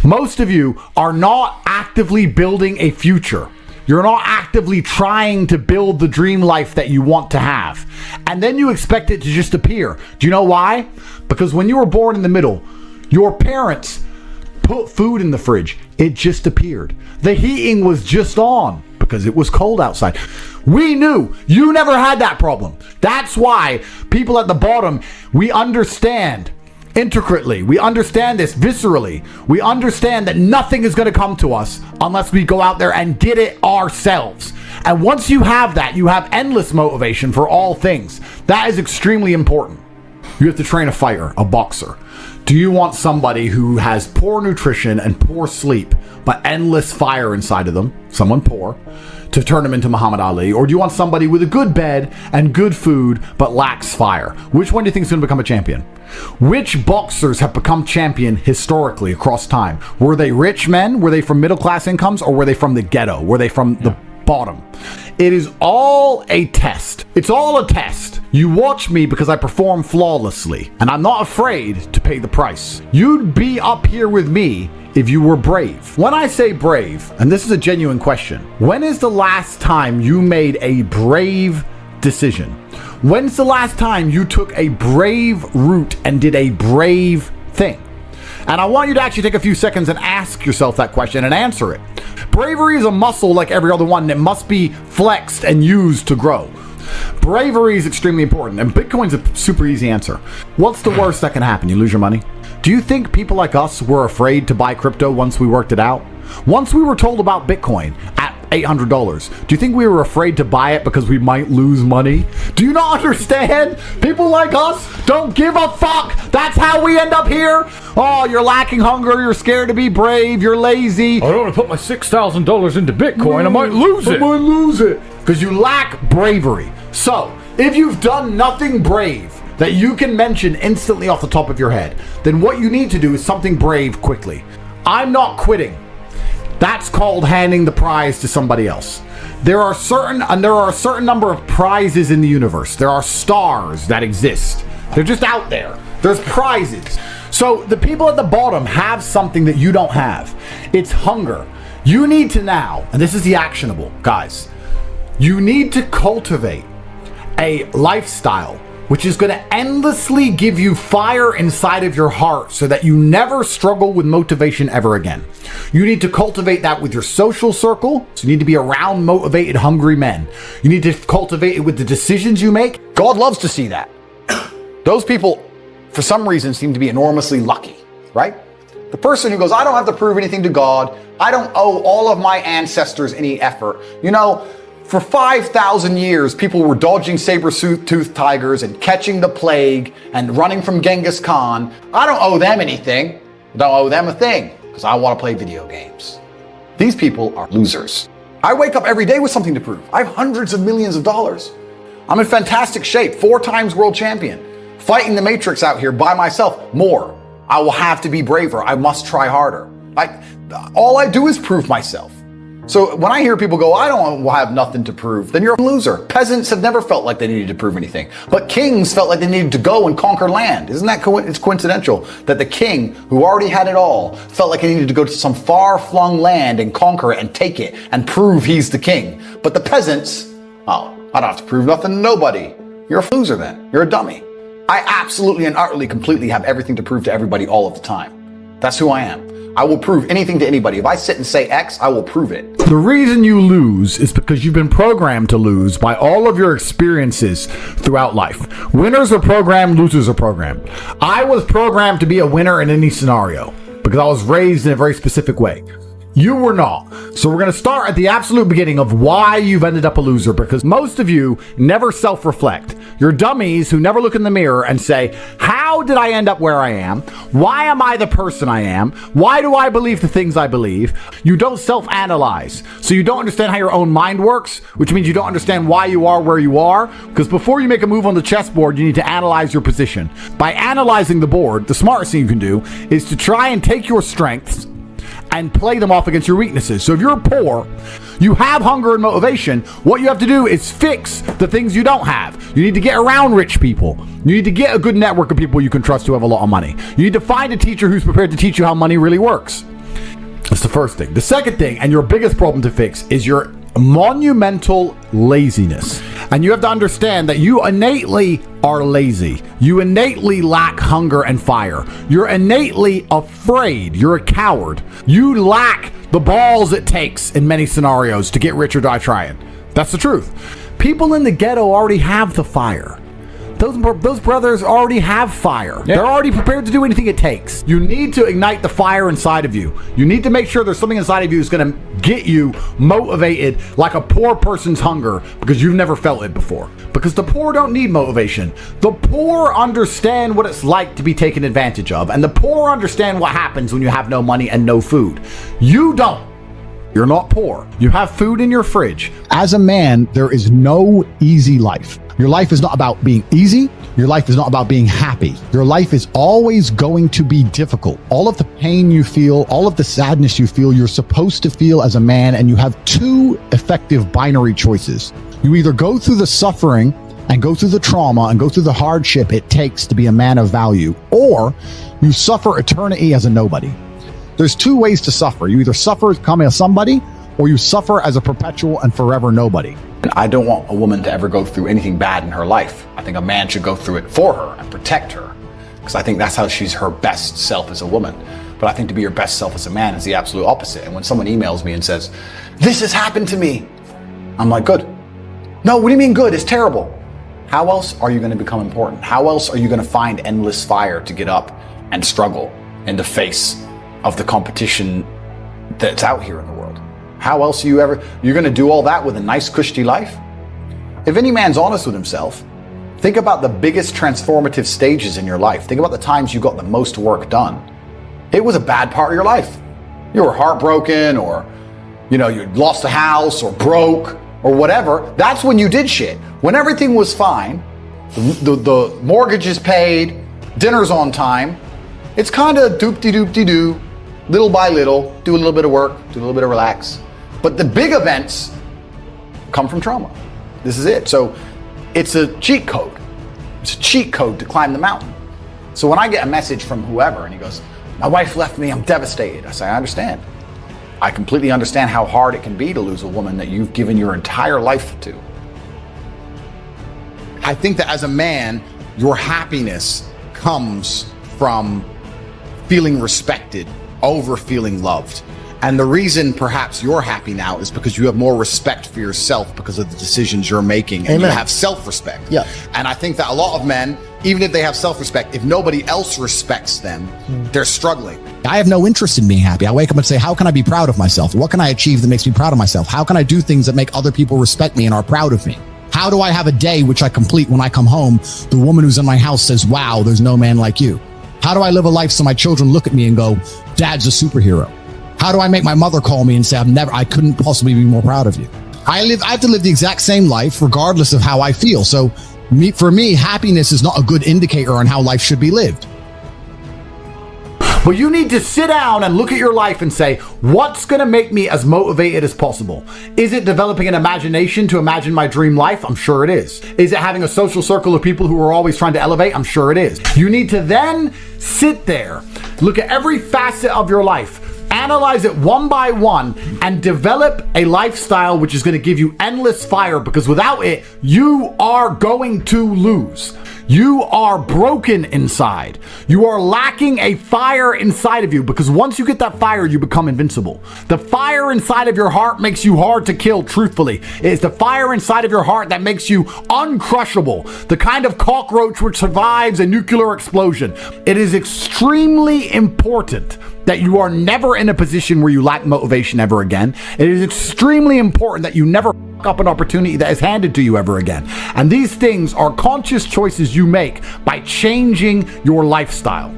Most of you are not actively building a future. You're not actively trying to build the dream life that you want to have. And then you expect it to just appear. Do you know why? Because when you were born in the middle, your parents put food in the fridge. It just appeared. The heating was just on because it was cold outside. We knew you never had that problem. That's why people at the bottom, we understand intricately. We understand this viscerally. We understand that nothing is going to come to us unless we go out there and get it ourselves. And once you have that, you have endless motivation for all things. That is extremely important. You have to train a fighter, a boxer. Do you want somebody who has poor nutrition and poor sleep, but endless fire inside of them, someone poor, to turn them into Muhammad Ali? Or do you want somebody with a good bed and good food, but lacks fire? Which one do you think is going to become a champion? Which boxers have become champion historically across time? Were they rich men? Were they from middle class incomes? Or were they from the ghetto? Were they from the bottom? It is all a test. It's all a test. You watch me because I perform flawlessly, and I'm not afraid to pay the price. You'd be up here with me if you were brave. When I say brave, and this is a genuine question, when is the last time you made a brave decision? When's the last time you took a brave route and did a brave thing? And I want you to actually take a few seconds and ask yourself that question and answer it. Bravery is a muscle like every other one that must be flexed and used to grow. Bravery is extremely important, and Bitcoin's a super easy answer. What's the worst that can happen? You lose your money? Do you think people like us were afraid to buy crypto once we worked it out? Once we were told about Bitcoin at $800, do you think we were afraid to buy it because we might lose money? Do you not understand? People like us don't give a fuck. That's how we end up here. Oh, you're lacking hunger. You're scared to be brave. You're lazy. I don't want to put my $6,000 into Bitcoin. I might lose it. Because you lack bravery. So, if you've done nothing brave that you can mention instantly off the top of your head, then what you need to do is something brave quickly. I'm not quitting. That's called handing the prize to somebody else. There are a certain number of prizes in the universe. There are stars that exist. They're just out there. There's prizes. So the people at the bottom have something that you don't have. It's hunger. You need to now, and this is the actionable, guys, you need to cultivate a lifestyle which is going to endlessly give you fire inside of your heart so that you never struggle with motivation ever again. You need to cultivate that with your social circle. So you need to be around motivated, hungry men. You need to cultivate it with the decisions you make. God loves to see that. Those people, for some reason, seem to be enormously lucky, right? The person who goes, I don't have to prove anything to God. I don't owe all of my ancestors any effort. You know, for 5,000 years, people were dodging saber-toothed tigers and catching the plague and running from Genghis Khan. I don't owe them anything. I don't owe them a thing because I want to play video games. These people are losers. I wake up every day with something to prove. I have hundreds of millions of dollars. I'm in fantastic shape, 4 times world champion, fighting the matrix out here by myself. More. I will have to be braver. I must try harder. All I do is prove myself. So when I hear people go, I don't have nothing to prove, then you're a loser. Peasants have never felt like they needed to prove anything, but kings felt like they needed to go and conquer land. Isn't that it's coincidental that the king who already had it all felt like he needed to go to some far-flung land and conquer it and take it and prove he's the king. But the peasants, oh, I don't have to prove nothing to nobody. You're a loser then. You're a dummy. I absolutely and utterly completely have everything to prove to everybody all of the time. That's who I am. I will prove anything to anybody. If I sit and say X, I will prove it. The reason you lose is because you've been programmed to lose by all of your experiences throughout life. Winners are programmed, losers are programmed. I was programmed to be a winner in any scenario because I was raised in a very specific way. You were not. So we're going to start at the absolute beginning of why you've ended up a loser, because most of you never self-reflect. You're dummies who never look in the mirror and say, how did I end up where I am? Why am I the person I am? Why do I believe the things I believe? You don't self-analyze. So you don't understand how your own mind works, which means you don't understand why you are where you are. Because before you make a move on the chessboard, you need to analyze your position. By analyzing the board, the smartest thing you can do is to try and take your strengths and play them off against your weaknesses. So if you're poor, you have hunger and motivation, what you have to do is fix the things you don't have. You need to get around rich people. You need to get a good network of people you can trust who have a lot of money. You need to find a teacher who's prepared to teach you how money really works. That's the first thing. The second thing, and your biggest problem to fix, is your monumental laziness. And you have to understand that you innately are lazy. You innately lack hunger and fire. You're innately afraid. You're a coward. You lack the balls it takes in many scenarios to get rich or die trying. That's the truth. People in the ghetto already have the fire. Those brothers already have fire. Yeah. They're already prepared to do anything it takes. You need to ignite the fire inside of you. You need to make sure there's something inside of you that's going to get you motivated like a poor person's hunger, because you've never felt it before. Because the poor don't need motivation. The poor understand what it's like to be taken advantage of, and the poor understand what happens when you have no money and no food. You don't. You're not poor. You have food in your fridge. As a man, there is no easy life. Your life is not about being easy. Your life is not about being happy. Your life is always going to be difficult. All of the pain you feel, all of the sadness you feel, you're supposed to feel as a man, and you have two effective binary choices. You either go through the suffering and go through the trauma and go through the hardship it takes to be a man of value, or you suffer eternity as a nobody. There's two ways to suffer. You either suffer as becoming a somebody, or you suffer as a perpetual and forever nobody. I don't want a woman to ever go through anything bad in her life. I think a man should go through it for her and protect her, because I think that's how she's her best self as a woman. But I think to be your best self as a man is the absolute opposite. And when someone emails me and says, "This has happened to me," I'm like, good. No, what do you mean good? It's terrible. How else are you going to become important? How else are you going to find endless fire to get up and struggle in the face of the competition that's out here in the world? How else you're going to do all that with a nice cushy life? If any man's honest with himself, think about the biggest transformative stages in your life. Think about the times you got the most work done. It was a bad part of your life. You were heartbroken, or you lost a house, or broke, or whatever. That's when you did shit. When everything was fine, the mortgage is paid, dinner's on time, it's kind of doop-de-doop-de-doo, little by little, do a little bit of work, do a little bit of relax. But the big events come from trauma. This is it. So it's a cheat code. It's a cheat code to climb the mountain. So when I get a message from whoever and he goes, "My wife left me, I'm devastated," I say, I understand. I completely understand how hard it can be to lose a woman that you've given your entire life to. I think that as a man, your happiness comes from feeling respected over feeling loved. And the reason perhaps you're happy now is because you have more respect for yourself because of the decisions you're making, and you have self-respect. Yeah. And I think that a lot of men, even if they have self-respect, if nobody else respects them, they're struggling. I have no interest in being happy. I wake up and say, how can I be proud of myself? What can I achieve that makes me proud of myself? How can I do things that make other people respect me and are proud of me? How do I have a day which I complete when I come home? The woman who's in my house says, "Wow, there's no man like you." How do I live a life so my children look at me and go, "Dad's a superhero"? How do I make my mother call me and say, I couldn't possibly be more proud of you? I have to live the exact same life regardless of how I feel. So for me, happiness is not a good indicator on how life should be lived. Well, you need to sit down and look at your life and say, what's going to make me as motivated as possible? Is it developing an imagination to imagine my dream life? I'm sure it is. Is it having a social circle of people who are always trying to elevate? I'm sure it is. You need to then sit there, look at every facet of your life, analyze it one by one, and develop a lifestyle which is going to give you endless fire, because without it, you are going to lose. You are broken inside. You are lacking a fire inside of you, because once you get that fire, you become invincible. The fire inside of your heart makes you hard to kill, truthfully. It is the fire inside of your heart that makes you uncrushable, the kind of cockroach which survives a nuclear explosion. It is extremely important that you are never in a position where you lack motivation ever again. It is extremely important that you never up an opportunity that is handed to you ever again. And these things are conscious choices you make by changing your lifestyle.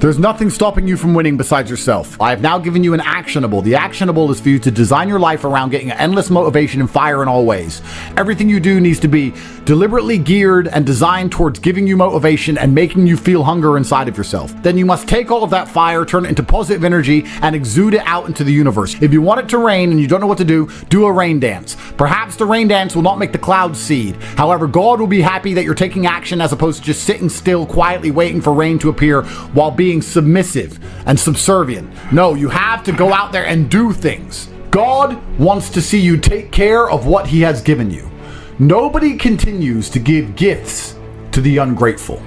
There's nothing stopping you from winning besides yourself. I have now given you an actionable. The actionable is for you to design your life around getting endless motivation and fire in all ways. Everything you do needs to be deliberately geared and designed towards giving you motivation and making you feel hunger inside of yourself. Then you must take all of that fire, turn it into positive energy, and exude it out into the universe. If you want it to rain and you don't know what to do a rain dance. Perhaps the rain dance will not make the clouds seed. However, God will be happy that you're taking action as opposed to just sitting still, quietly waiting for rain to appear while being submissive and subservient. No, you have to go out there and do things. God wants to see you take care of what he has given you. Nobody continues to give gifts to the ungrateful.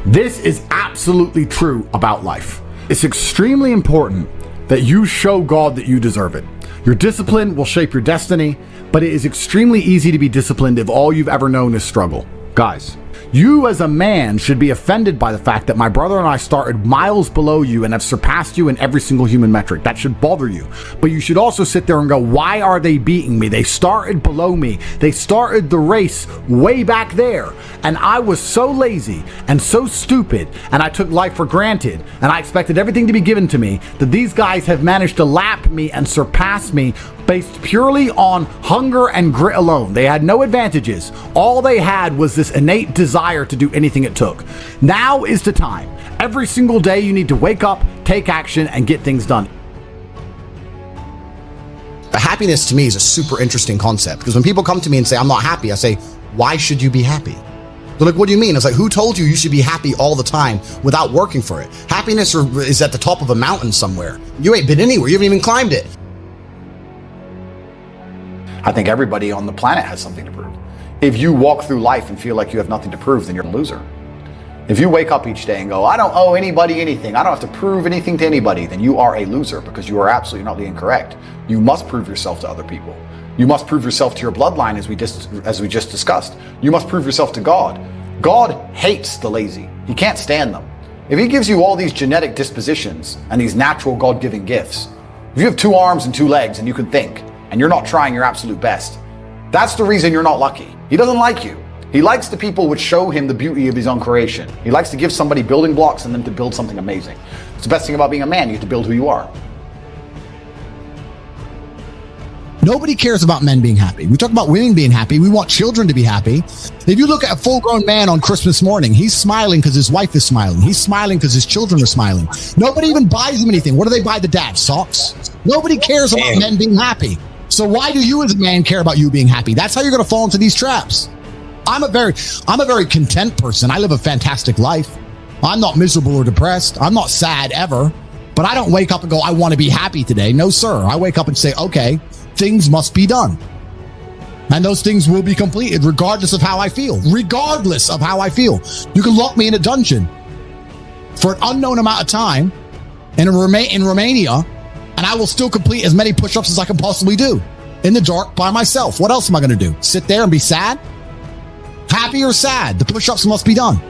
This is absolutely true about life. It's extremely important that you show God that you deserve it. Your discipline will shape your destiny, but it is extremely easy to be disciplined if all you've ever known is struggle. Guys, you as a man should be offended by the fact that my brother and I started miles below you and have surpassed you in every single human metric. That should bother you. But you should also sit there and go, why are they beating me? They started below me. They started the race way back there. And I was so lazy and so stupid, and I took life for granted, and I expected everything to be given to me, that these guys have managed to lap me and surpass me based purely on hunger and grit alone. They had no advantages. All they had was this innate desire to do anything it took. Now is the time. Every single day you need to wake up, take action, and get things done. Happiness to me is a super interesting concept, because when people come to me and say, I'm not happy, I say, why should you be happy? They're like, what do you mean? It's like, who told you you should be happy all the time without working for it? Happiness is at the top of a mountain somewhere. You ain't been anywhere. You haven't even climbed it. I think everybody on the planet has something to prove. If you walk through life and feel like you have nothing to prove, then you're a loser. If you wake up each day and go, I don't owe anybody anything, I don't have to prove anything to anybody, then you are a loser, because you are absolutely not incorrect. You must prove yourself to other people. You must prove yourself to your bloodline, as we just discussed. You must prove yourself to God. God hates the lazy. He can't stand them. If he gives you all these genetic dispositions and these natural God-given gifts, if you have 2 arms and 2 legs and you can think, and you're not trying your absolute best, that's the reason you're not lucky. He doesn't like you. He likes the people which show him the beauty of his own creation. He likes to give somebody building blocks and then to build something amazing. It's the best thing about being a man. You get to build who you are. Nobody cares about men being happy. We talk about women being happy. We want children to be happy. If you look at a full-grown man on Christmas morning, he's smiling because his wife is smiling. He's smiling because his children are smiling. Nobody even buys him anything. What do they buy the dad? Socks? Nobody cares about men being happy. So why do you as a man care about you being happy? That's how you're going to fall into these traps. I'm a very content person. I live a fantastic life. I'm not miserable or depressed. I'm not sad ever. But I don't wake up and go, I want to be happy today. No, sir. I wake up and say, okay, things must be done. And those things will be completed regardless of how I feel. Regardless of how I feel. You can lock me in a dungeon for an unknown amount of time in Romania, and I will still complete as many push-ups as I can possibly do in the dark by myself. What else am I going to do? Sit there and be sad? Happy or sad? The push-ups must be done.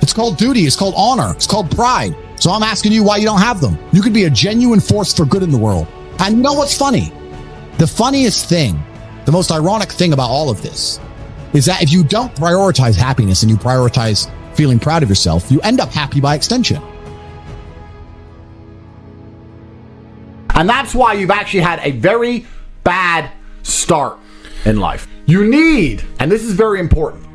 It's called duty. It's called honor. It's called pride. So I'm asking you why you don't have them. You could be a genuine force for good in the world. And you know what's funny? The funniest thing, the most ironic thing about all of this is that if you don't prioritize happiness and you prioritize feeling proud of yourself, you end up happy by extension. And that's why you've actually had a very bad start in life. You need, and this is very important,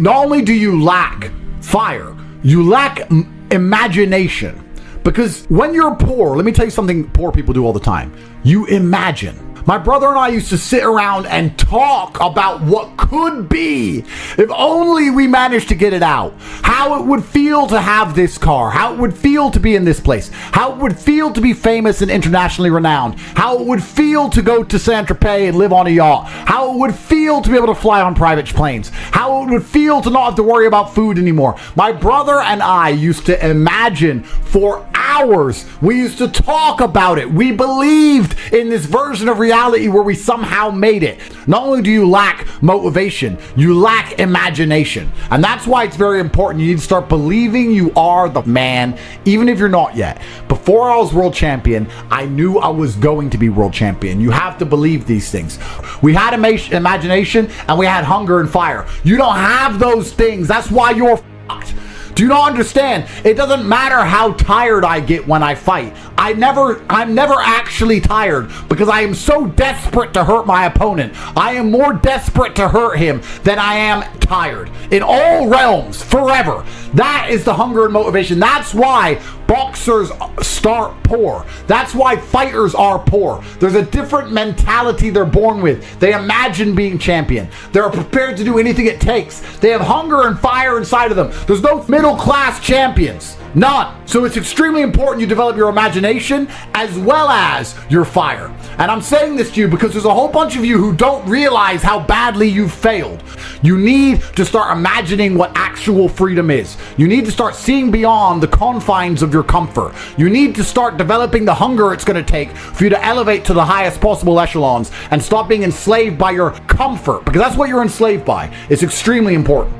not only do you lack fire, you lack imagination. Because when you're poor, let me tell you something poor people do all the time. You imagine. My brother and I used to sit around and talk about what could be if only we managed to get it out. How it would feel to have this car. How it would feel to be in this place. How it would feel to be famous and internationally renowned. How it would feel to go to Saint-Tropez and live on a yacht. How it would feel to be able to fly on private planes. How it would feel to not have to worry about food anymore. My brother and I used to imagine for hours. We used to talk about it. We believed in this version of reality where we somehow made it. Not only do you lack motivation, you lack imagination. And that's why it's very important. You need to start believing you are the man, even if you're not yet. Before I was world champion, I knew I was going to be world champion. You have to believe these things. We had imagination and we had hunger and fire. You don't have those things. That's why you're fucked. Do you not understand? It doesn't matter how tired I get when I fight. I'm never actually tired because I am so desperate to hurt my opponent. I am more desperate to hurt him than I am tired. In all realms, forever. That is the hunger and motivation. That's why boxers start poor. That's why fighters are poor. There's a different mentality they're born with. They imagine being champion. They're prepared to do anything it takes. They have hunger and fire inside of them. There's no middle class champions. None. So it's extremely important you develop your imagination as well as your fire. And I'm saying this to you because there's a whole bunch of you who don't realize how badly you've failed. You need to start imagining what actual freedom is. You need to start seeing beyond the confines of your comfort. You need to start developing the hunger it's going to take for you to elevate to the highest possible echelons and stop being enslaved by your comfort, because that's what you're enslaved by. It's extremely important.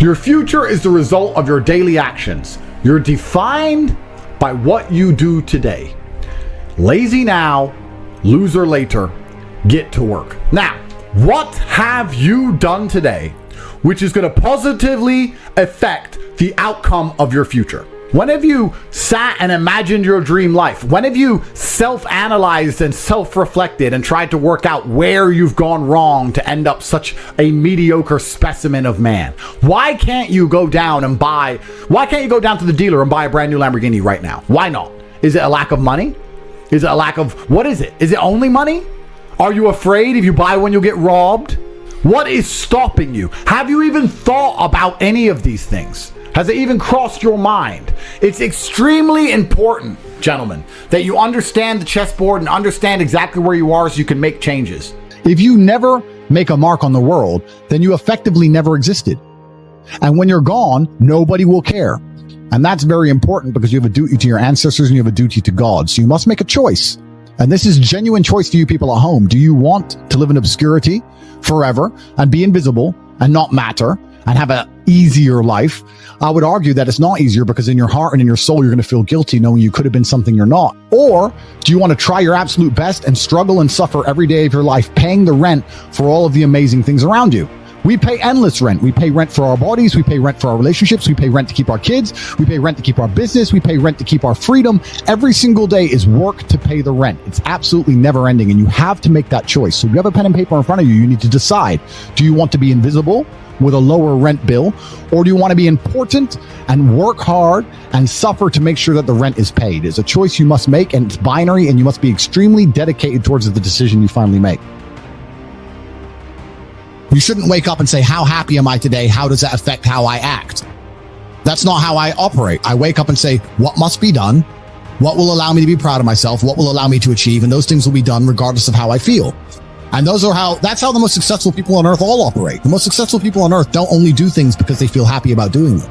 Your future is the result of your daily actions. You're defined by what you do today. Lazy now, loser later. Get to work. Now, what have you done today which is going to positively affect the outcome of your future? When have you sat and imagined your dream life? When have you self-analyzed and self-reflected and tried to work out where you've gone wrong to end up such a mediocre specimen of man? Why can't you go down to the dealer and buy a brand new Lamborghini right now? Why not? Is it a lack of money? Is it a lack of, what is it? Is it only money? Are you afraid if you buy one you'll get robbed? What is stopping you? Have you even thought about any of these things? Has it even crossed your mind? It's extremely important, gentlemen, that you understand the chessboard and understand exactly where you are so you can make changes. If you never make a mark on the world, then you effectively never existed. And when you're gone, nobody will care. And that's very important because you have a duty to your ancestors and you have a duty to God. So you must make a choice. And this is genuine choice to you people at home. Do you want to live in obscurity forever and be invisible and not matter and have an easier life? I would argue that it's not easier because in your heart and in your soul, you're going to feel guilty knowing you could have been something you're not. Or do you want to try your absolute best and struggle and suffer every day of your life, paying the rent for all of the amazing things around you? We pay endless rent. We pay rent for our bodies. We pay rent for our relationships. We pay rent to keep our kids. We pay rent to keep our business. We pay rent to keep our freedom. Every single day is work to pay the rent. It's absolutely never ending. And you have to make that choice. So if you have a pen and paper in front of you, you need to decide, do you want to be invisible with a lower rent bill, or do you want to be important and work hard and suffer to make sure that the rent is paid? It's a choice you must make, and it's binary, and you must be extremely dedicated towards the decision you finally make. You shouldn't wake up and say, how happy am I today? How does that affect how I act? That's not how I operate. I wake up and say, what must be done? What will allow me to be proud of myself? What will allow me to achieve? And those things will be done regardless of how I feel. And that's how the most successful people on earth all operate. The most successful people on earth don't only do things because they feel happy about doing them.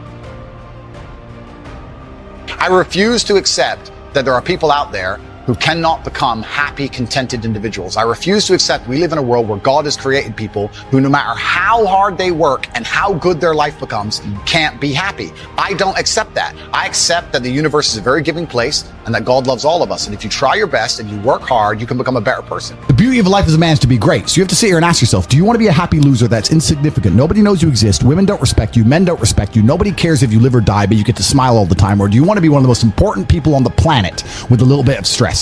I refuse to accept that there are people out there who cannot become happy, contented individuals. I refuse to accept we live in a world where God has created people who, no matter how hard they work and how good their life becomes, can't be happy. I don't accept that. I accept that the universe is a very giving place and that God loves all of us. And if you try your best and you work hard, you can become a better person. The beauty of life as a man is to be great. So you have to sit here and ask yourself, do you want to be a happy loser that's insignificant? Nobody knows you exist. Women don't respect you. Men don't respect you. Nobody cares if you live or die, but you get to smile all the time. Or do you want to be one of the most important people on the planet with a little bit of stress?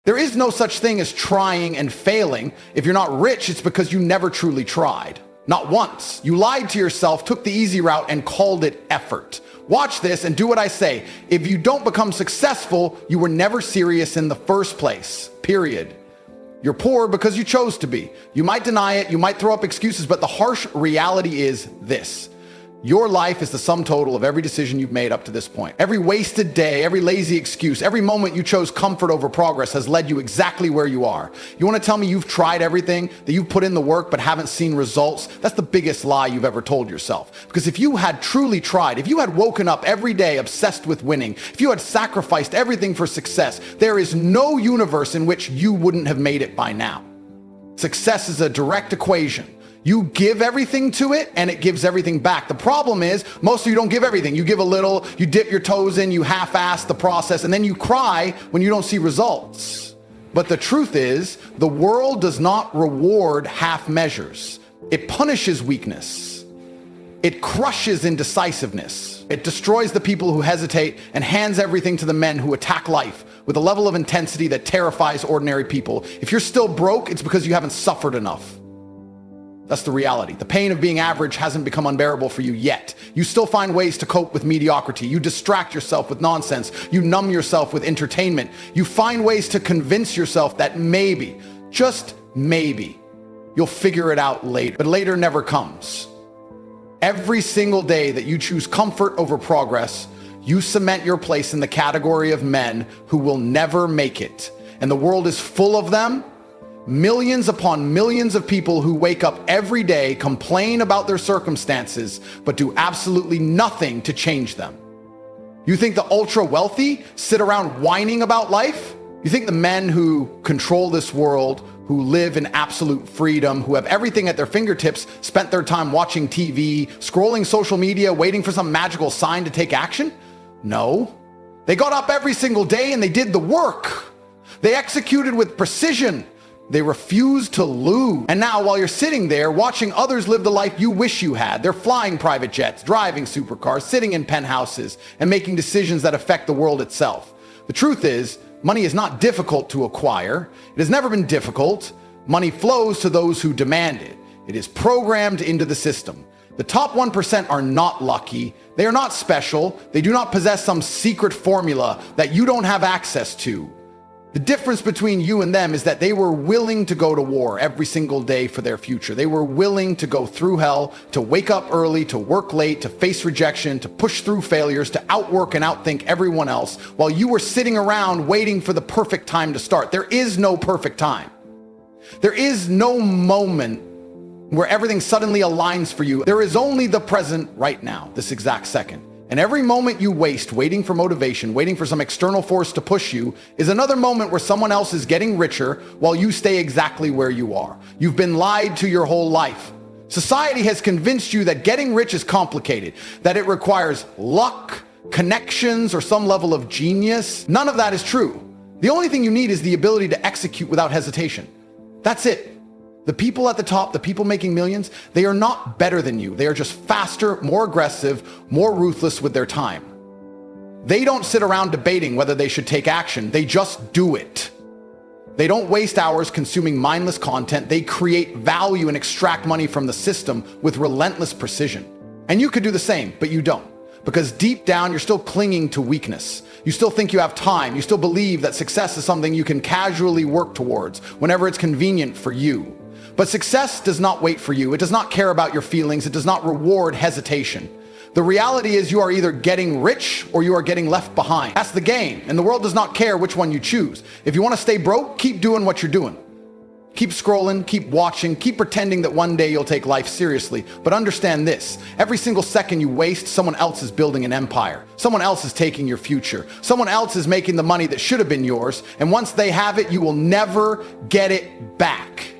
There is no such thing as trying and failing. If you're not rich, it's because you never truly tried. Not once. You lied to yourself, took the easy route, and called it effort. Watch this and do what I say. If you don't become successful, you were never serious in the first place. Period. You're poor because you chose to be. You might deny it, you might throw up excuses, but the harsh reality is this. Your life is the sum total of every decision you've made up to this point. Every wasted day, every lazy excuse, every moment you chose comfort over progress has led you exactly where you are. You want to tell me you've tried everything, that you've put in the work but haven't seen results? That's the biggest lie you've ever told yourself. Because if you had truly tried, if you had woken up every day obsessed with winning, if you had sacrificed everything for success, there is no universe in which you wouldn't have made it by now. Success is a direct equation. You give everything to it and it gives everything back. The problem is most of you don't give everything. You give a little, you dip your toes in, you half-ass the process, and then you cry when you don't see results. But the truth is, the world does not reward half measures. It punishes weakness. It crushes indecisiveness. It destroys the people who hesitate and hands everything to the men who attack life with a level of intensity that terrifies ordinary people. If you're still broke, it's because you haven't suffered enough. That's the reality. The pain of being average hasn't become unbearable for you yet. You still find ways to cope with mediocrity. You distract yourself with nonsense. You numb yourself with entertainment. You find ways to convince yourself that maybe, just maybe, you'll figure it out later. But later never comes. Every single day that you choose comfort over progress, you cement your place in the category of men who will never make it. And the world is full of them. Millions upon millions of people who wake up every day, complain about their circumstances, but do absolutely nothing to change them. You think the ultra wealthy sit around whining about life? You think the men who control this world, who live in absolute freedom, who have everything at their fingertips, spent their time watching TV, scrolling social media, waiting for some magical sign to take action? No. They got up every single day and they did the work. They executed with precision. They refuse to lose. And now while you're sitting there watching others live the life you wish you had, they're flying private jets, driving supercars, sitting in penthouses, and making decisions that affect the world itself. The truth is, money is not difficult to acquire. It has never been difficult. Money flows to those who demand it. It is programmed into the system. The top 1% are not lucky. They are not special. They do not possess some secret formula that you don't have access to. The difference between you and them is that they were willing to go to war every single day for their future. They were willing to go through hell, to wake up early, to work late, to face rejection, to push through failures, to outwork and outthink everyone else, while you were sitting around waiting for the perfect time to start. There is no perfect time. There is no moment where everything suddenly aligns for you. There is only the present right now, this exact second. And every moment you waste waiting for motivation, waiting for some external force to push you, is another moment where someone else is getting richer while you stay exactly where you are. You've been lied to your whole life. Society has convinced you that getting rich is complicated, that it requires luck, connections, or some level of genius. None of that is true. The only thing you need is the ability to execute without hesitation. That's it. The people at the top, the people making millions, they are not better than you. They are just faster, more aggressive, more ruthless with their time. They don't sit around debating whether they should take action. They just do it. They don't waste hours consuming mindless content. They create value and extract money from the system with relentless precision. And you could do the same, but you don't. Because deep down, you're still clinging to weakness. You still think you have time. You still believe that success is something you can casually work towards whenever it's convenient for you. But success does not wait for you. It does not care about your feelings. It does not reward hesitation. The reality is you are either getting rich or you are getting left behind. That's the game, and the world does not care which one you choose. If you want to stay broke, keep doing what you're doing. Keep scrolling, keep watching, keep pretending that one day you'll take life seriously. But understand this, every single second you waste, someone else is building an empire. Someone else is taking your future. Someone else is making the money that should have been yours, and once they have it, you will never get it back.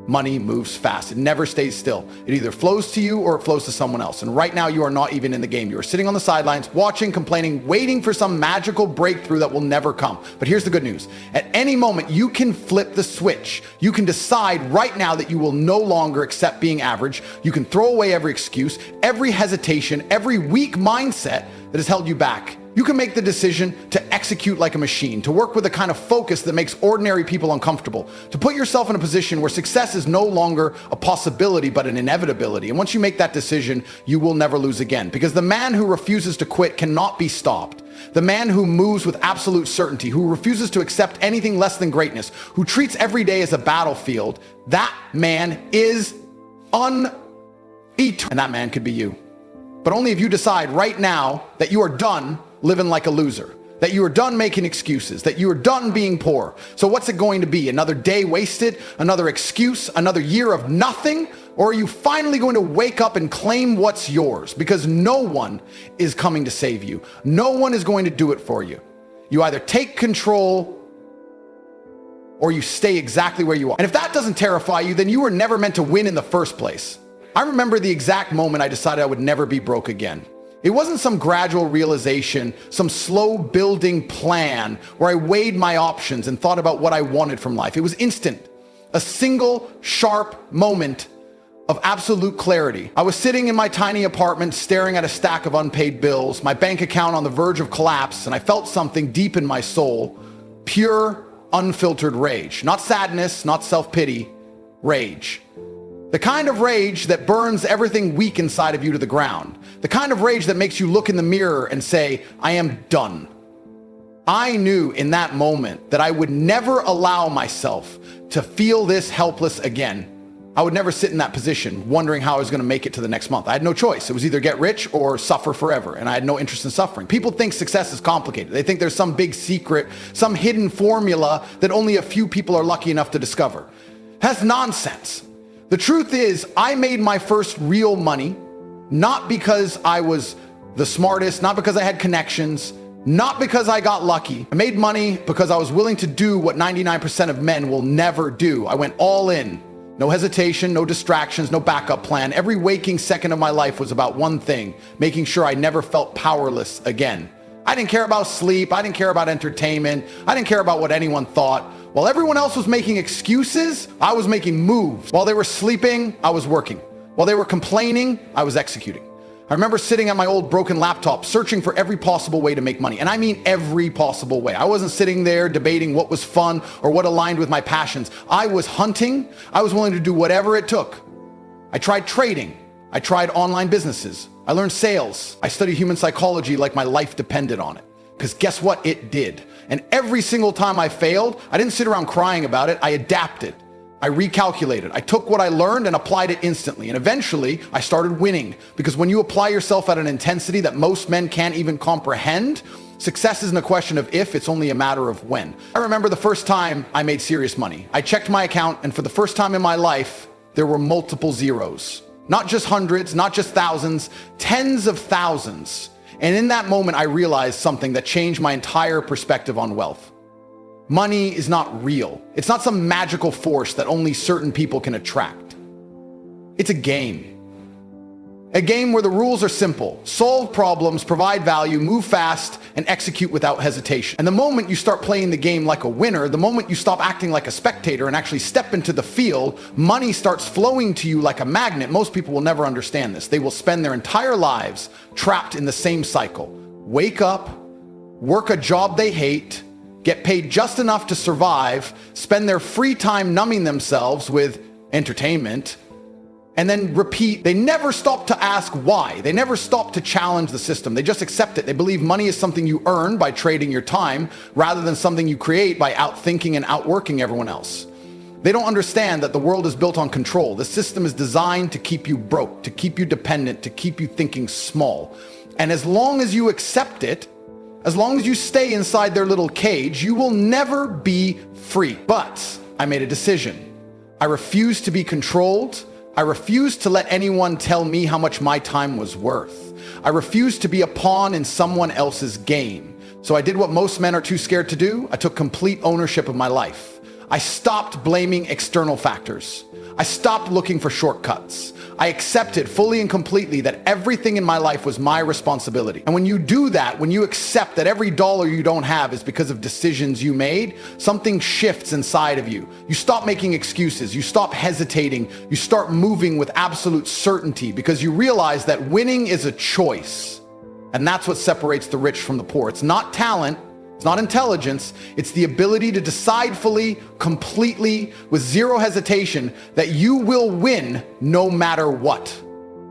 Money moves fast. It never stays still. It either flows to you or it flows to someone else. And right now you are not even in the game. You are sitting on the sidelines, watching, complaining, waiting for some magical breakthrough that will never come. But here's the good news. At any moment, you can flip the switch. You can decide right now that you will no longer accept being average. You can throw away every excuse, every hesitation, every weak mindset that has held you back. You can make the decision to execute like a machine, to work with a kind of focus that makes ordinary people uncomfortable, to put yourself in a position where success is no longer a possibility, but an inevitability. And once you make that decision, you will never lose again, because the man who refuses to quit cannot be stopped. The man who moves with absolute certainty, who refuses to accept anything less than greatness, who treats every day as a battlefield, that man is uneternal. And that man could be you. But only if you decide right now that you are done living like a loser, that you are done making excuses, that you are done being poor. So what's it going to be? Another day wasted? Another excuse? Another year of nothing? Or are you finally going to wake up and claim what's yours? Because no one is coming to save you. No one is going to do it for you. You either take control or you stay exactly where you are. And if that doesn't terrify you, then you were never meant to win in the first place. I remember the exact moment I decided I would never be broke again. It wasn't some gradual realization, some slow building plan where I weighed my options and thought about what I wanted from life. It was instant. A single sharp moment of absolute clarity. I was sitting in my tiny apartment staring at a stack of unpaid bills, my bank account on the verge of collapse, and I felt something deep in my soul, pure, unfiltered rage. Not sadness, not self-pity, rage. The kind of rage that burns everything weak inside of you to the ground. The kind of rage that makes you look in the mirror and say, I am done. I knew in that moment that I would never allow myself to feel this helpless again. I would never sit in that position wondering how I was going to make it to the next month. I had no choice. It was either get rich or suffer forever, and I had no interest in suffering. People think success is complicated. They think there's some big secret, some hidden formula that only a few people are lucky enough to discover. That's nonsense. The truth is, I made my first real money, not because I was the smartest, not because I had connections, not because I got lucky. I made money because I was willing to do what 99% of men will never do. I went all in. No hesitation, no distractions, no backup plan. Every waking second of my life was about one thing, making sure I never felt powerless again. I didn't care about sleep. I didn't care about entertainment. I didn't care about what anyone thought. While everyone else was making excuses, I was making moves. While they were sleeping, I was working. While they were complaining, I was executing. I remember sitting at my old broken laptop, searching for every possible way to make money. And I mean every possible way. I wasn't sitting there debating what was fun or what aligned with my passions. I was hunting. I was willing to do whatever it took. I tried trading. I tried online businesses. I learned sales. I studied human psychology like my life depended on it. Because guess what? It did. And every single time I failed, I didn't sit around crying about it. I adapted. I recalculated. I took what I learned and applied it instantly. And eventually, I started winning. Because when you apply yourself at an intensity that most men can't even comprehend, success isn't a question of if, it's only a matter of when. I remember the first time I made serious money. I checked my account, and for the first time in my life, there were multiple zeros. Not just hundreds, not just thousands, tens of thousands. And in that moment, I realized something that changed my entire perspective on wealth. Money is not real. It's not some magical force that only certain people can attract. It's a game. A game where the rules are simple. Solve problems, provide value, move fast, and execute without hesitation. And the moment you start playing the game like a winner, the moment you stop acting like a spectator and actually step into the field, money starts flowing to you like a magnet. Most people will never understand this. They will spend their entire lives trapped in the same cycle. Wake up, work a job they hate, get paid just enough to survive, spend their free time numbing themselves with entertainment, and then repeat. They never stop to ask why. They never stop to challenge the system. They just accept it. They believe money is something you earn by trading your time rather than something you create by outthinking and outworking everyone else. They don't understand that the world is built on control. The system is designed to keep you broke, to keep you dependent, to keep you thinking small. And as long as you accept it, as long as you stay inside their little cage, you will never be free. But I made a decision. I refused to be controlled. I refused to let anyone tell me how much my time was worth. I refused to be a pawn in someone else's game. So I did what most men are too scared to do. I took complete ownership of my life. I stopped blaming external factors. I stopped looking for shortcuts. I accepted fully and completely that everything in my life was my responsibility. And when you do that, when you accept that every dollar you don't have is because of decisions you made, something shifts inside of you. You stop making excuses. You stop hesitating. You start moving with absolute certainty because you realize that winning is a choice. And that's what separates the rich from the poor. It's not talent. It's not intelligence. It's the ability to decide fully, completely, with zero hesitation that you will win no matter what.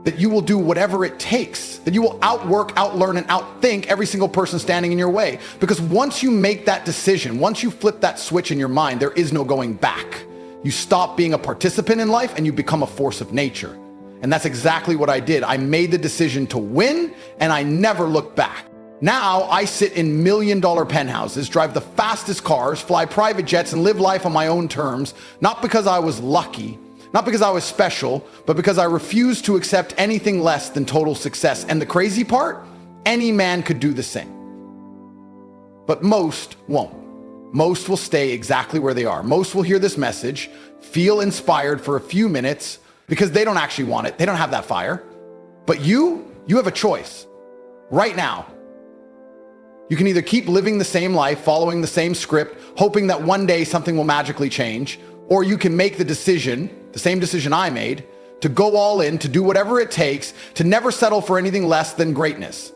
That you will do whatever it takes. That you will outwork, outlearn, and outthink every single person standing in your way. Because once you make that decision, once you flip that switch in your mind, there is no going back. You stop being a participant in life and you become a force of nature. And that's exactly what I did. I made the decision to win and I never looked back. Now I sit in million-dollar penthouses, drive the fastest cars, fly private jets, and live life on my own terms, not because I was lucky, not because I was special, but because I refused to accept anything less than total success. And the crazy part, any man could do the same. But most won't. most will stay exactly where they are. Most will hear this message, feel inspired for a few minutes because they don't actually want it. They don't have that fire. But you have a choice right now. You can either keep living the same life, following the same script, hoping that one day something will magically change, or you can make the decision, the same decision I made, to go all in, to do whatever it takes, to never settle for anything less than greatness.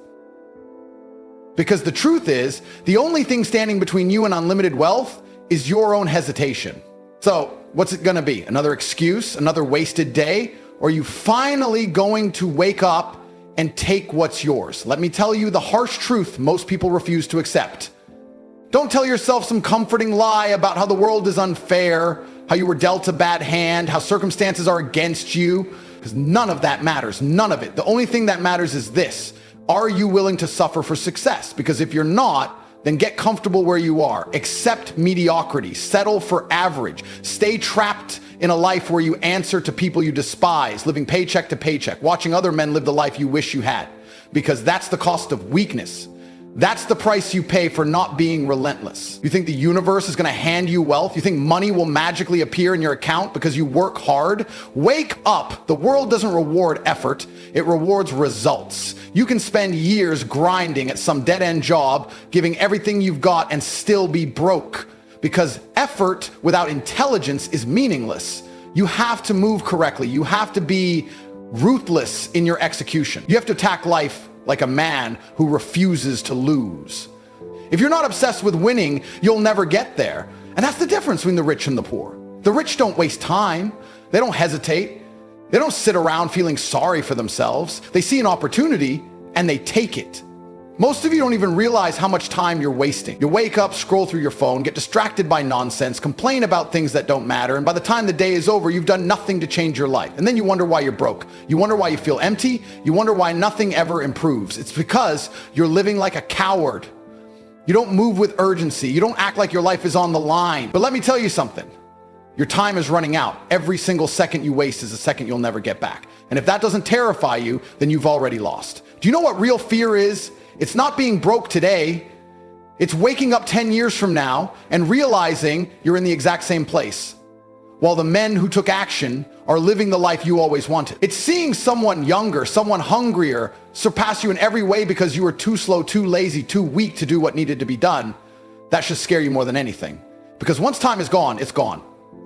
Because the truth is, the only thing standing between you and unlimited wealth is your own hesitation. So, what's it gonna be? Another excuse? Another wasted day? Or are you finally going to wake up and take what's yours? Let me tell you the harsh truth most people refuse to accept. Don't tell yourself some comforting lie about how the world is unfair, how you were dealt a bad hand, how circumstances are against you, because none of that matters, none of it. The only thing that matters is this: are you willing to suffer for success? Because if you're not, then get comfortable where you are. Accept mediocrity, settle for average, stay trapped in a life where you answer to people you despise, living paycheck to paycheck, watching other men live the life you wish you had, because that's the cost of weakness. That's the price you pay for not being relentless. You think the universe is going to hand you wealth? You think money will magically appear in your account because you work hard? Wake up. The world doesn't reward effort. It rewards results. You can spend years grinding at some dead-end job, giving everything you've got, and still be broke, because effort without intelligence is meaningless. You have to move correctly. You have to be ruthless in your execution. You have to attack life like a man who refuses to lose. If you're not obsessed with winning, you'll never get there. And that's the difference between the rich and the poor. The rich don't waste time. They don't hesitate. They don't sit around feeling sorry for themselves. They see an opportunity and they take it. Most of you don't even realize how much time you're wasting. You wake up, scroll through your phone, get distracted by nonsense, complain about things that don't matter, and by the time the day is over, you've done nothing to change your life. And then you wonder why you're broke. You wonder why you feel empty. You wonder why nothing ever improves. It's because you're living like a coward. You don't move with urgency. You don't act like your life is on the line. But let me tell you something. Your time is running out. Every single second you waste is a second you'll never get back. And if that doesn't terrify you, then you've already lost. Do you know what real fear is? It's not being broke today. It's waking up 10 years from now and realizing you're in the exact same place, while the men who took action are living the life you always wanted. It's seeing someone younger, someone hungrier, surpass you in every way because you were too slow, too lazy, too weak to do what needed to be done. That should scare you more than anything. Because once time is gone, it's gone.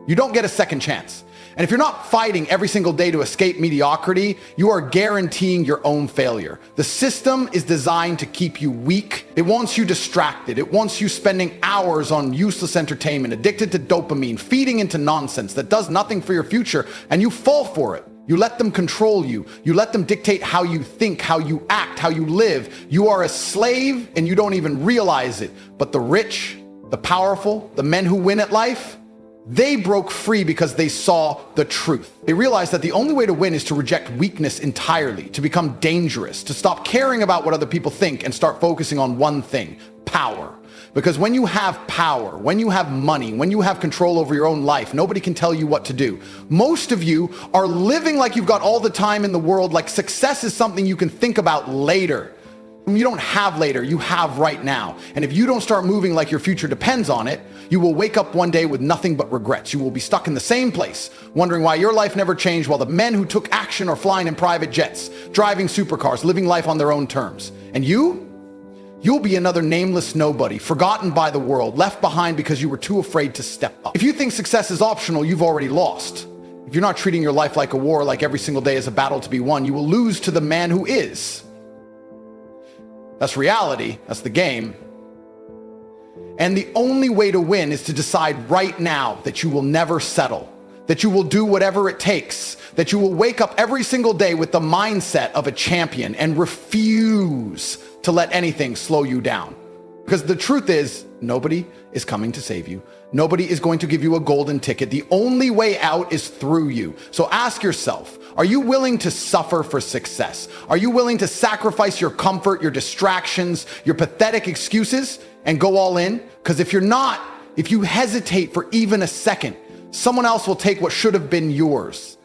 You don't get a second chance. And if you're not fighting every single day to escape mediocrity, you are guaranteeing your own failure. The system is designed to keep you weak. It wants you distracted. It wants you spending hours on useless entertainment, addicted to dopamine, feeding into nonsense that does nothing for your future, and you fall for it. You let them control you. You let them dictate how you think, how you act, how you live. You are a slave and you don't even realize it. But the rich, the powerful, the men who win at life, they broke free because they saw the truth. They realized that the only way to win is to reject weakness entirely, to become dangerous, to stop caring about what other people think and start focusing on one thing: power. Because when you have power, when you have money, when you have control over your own life, nobody can tell you what to do. Most of you are living like you've got all the time in the world, like success is something you can think about later. You don't have later, you have right now. And if you don't start moving like your future depends on it, you will wake up one day with nothing but regrets. You will be stuck in the same place, wondering why your life never changed, while the men who took action are flying in private jets, driving supercars, living life on their own terms. And you'll be another nameless nobody, forgotten by the world, left behind because you were too afraid to step up. If you think success is optional, you've already lost. If you're not treating your life like a war, like every single day is a battle to be won, you will lose to the man who is. That's reality. That's the game. And the only way to win is to decide right now that you will never settle, that you will do whatever it takes, that you will wake up every single day with the mindset of a champion and refuse to let anything slow you down. Because the truth is, nobody is coming to save you. Nobody is going to give you a golden ticket. The only way out is through you. So ask yourself, are you willing to suffer for success? Are you willing to sacrifice your comfort, your distractions, your pathetic excuses, and go all in? Because if you're not, if you hesitate for even a second, someone else will take what should have been yours.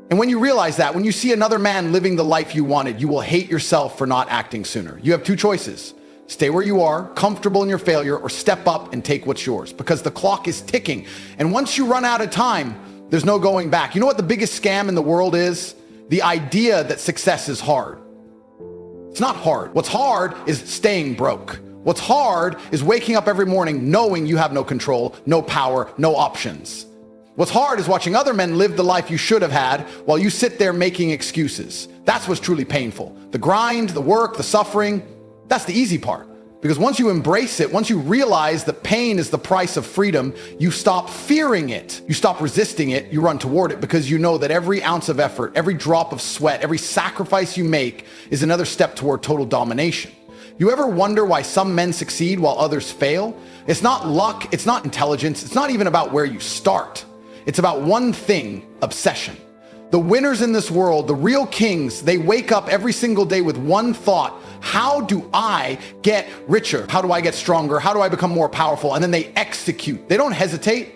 And when you realize that, when you see another man living the life you wanted, you will hate yourself for not acting sooner. You have two choices: Stay where you are, comfortable in your failure, or step up and take what's yours, because the clock is ticking. And once you run out of time, there's no going back. You know what the biggest scam in the world is? The idea that success is hard. It's not hard. What's hard is staying broke. What's hard is waking up every morning knowing you have no control, no power, no options. What's hard is watching other men live the life you should have had while you sit there making excuses. That's what's truly painful. The grind, the work, the suffering, that's the easy part. Because once you embrace it, once you realize that pain is the price of freedom, you stop fearing it. You stop resisting it. You run toward it because you know that every ounce of effort, every drop of sweat, every sacrifice you make is another step toward total domination. You ever wonder why some men succeed while others fail? It's not luck. It's not intelligence. It's not even about where you start. It's about one thing: obsession. The winners in this world, the real kings, they wake up every single day with one thought: how do I get richer? How do I get stronger? How do I become more powerful? And then they execute. They don't hesitate.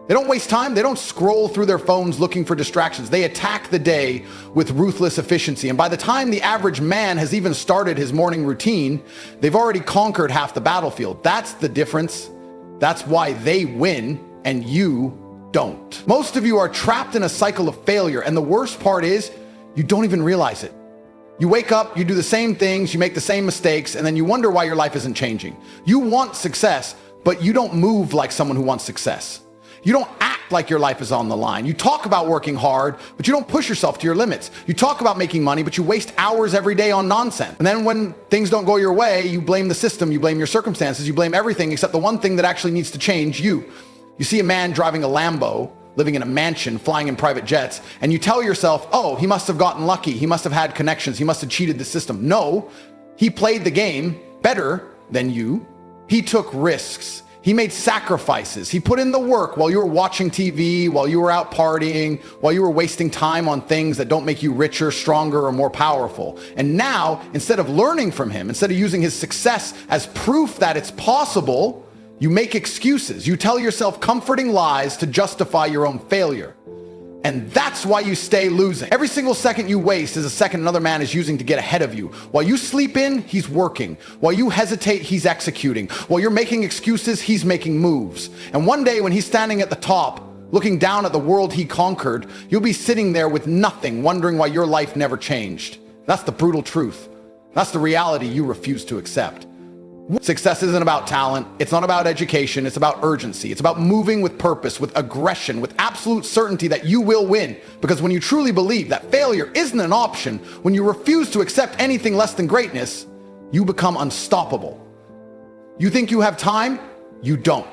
They don't waste time. They don't scroll through their phones looking for distractions. They attack the day with ruthless efficiency. And by the time the average man has even started his morning routine, they've already conquered half the battlefield. That's the difference. That's why they win and you don't. Most of you are trapped in a cycle of failure, and the worst part is you don't even realize it. You wake up, you do the same things, you make the same mistakes, and then you wonder why your life isn't changing. You want success, but you don't move like someone who wants success. You don't act like your life is on the line. You talk about working hard, but you don't push yourself to your limits. You talk about making money, but you waste hours every day on nonsense. And then when things don't go your way, you blame the system, you blame your circumstances, you blame everything except the one thing that actually needs to change: you. You see a man driving a Lambo, living in a mansion, flying in private jets, and you tell yourself, oh, he must have gotten lucky. He must have had connections. He must have cheated the system. No, he played the game better than you. He took risks. He made sacrifices. He put in the work while you were watching TV, while you were out partying, while you were wasting time on things that don't make you richer, stronger, or more powerful. And now, instead of learning from him, instead of using his success as proof that it's possible, you make excuses. You tell yourself comforting lies to justify your own failure. And that's why you stay losing. Every single second you waste is a second another man is using to get ahead of you. While you sleep in, he's working. While you hesitate, he's executing. While you're making excuses, he's making moves. And one day when he's standing at the top, looking down at the world he conquered, you'll be sitting there with nothing, wondering why your life never changed. That's the brutal truth. That's the reality you refuse to accept. Success isn't about talent. It's not about education. It's about urgency. It's about moving with purpose, with aggression, with absolute certainty that you will win. Because when you truly believe that failure isn't an option, when you refuse to accept anything less than greatness, you become unstoppable. You think you have time? You don't.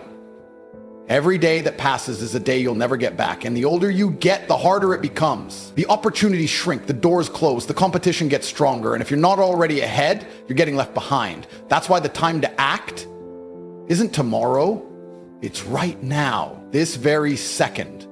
Every day that passes is a day you'll never get back. And the older you get, the harder it becomes. The opportunities shrink, the doors close, the competition gets stronger. And if you're not already ahead, you're getting left behind. That's why the time to act isn't tomorrow. It's right now, this very second.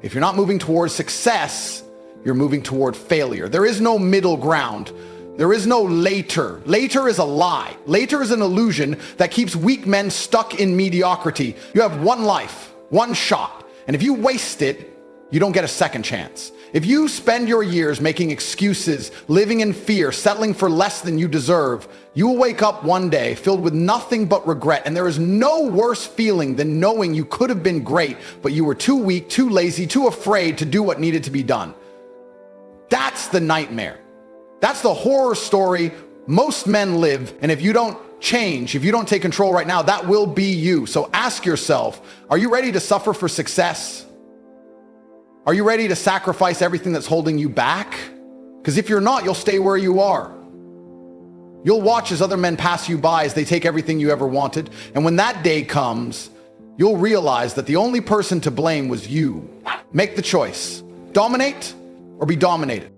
If you're not moving towards success, you're moving toward failure. There is no middle ground. There is no later. Later is a lie. Later is an illusion that keeps weak men stuck in mediocrity. You have one life, one shot. And if you waste it, you don't get a second chance. If you spend your years making excuses, living in fear, settling for less than you deserve, you will wake up one day filled with nothing but regret. And there is no worse feeling than knowing you could have been great, but you were too weak, too lazy, too afraid to do what needed to be done. That's the nightmare. That's the horror story most men live. And if you don't change, if you don't take control right now, that will be you. So ask yourself, are you ready to suffer for success? Are you ready to sacrifice everything that's holding you back? Because if you're not, you'll stay where you are. You'll watch as other men pass you by as they take everything you ever wanted. And when that day comes, you'll realize that the only person to blame was you. Make the choice. Dominate or be dominated.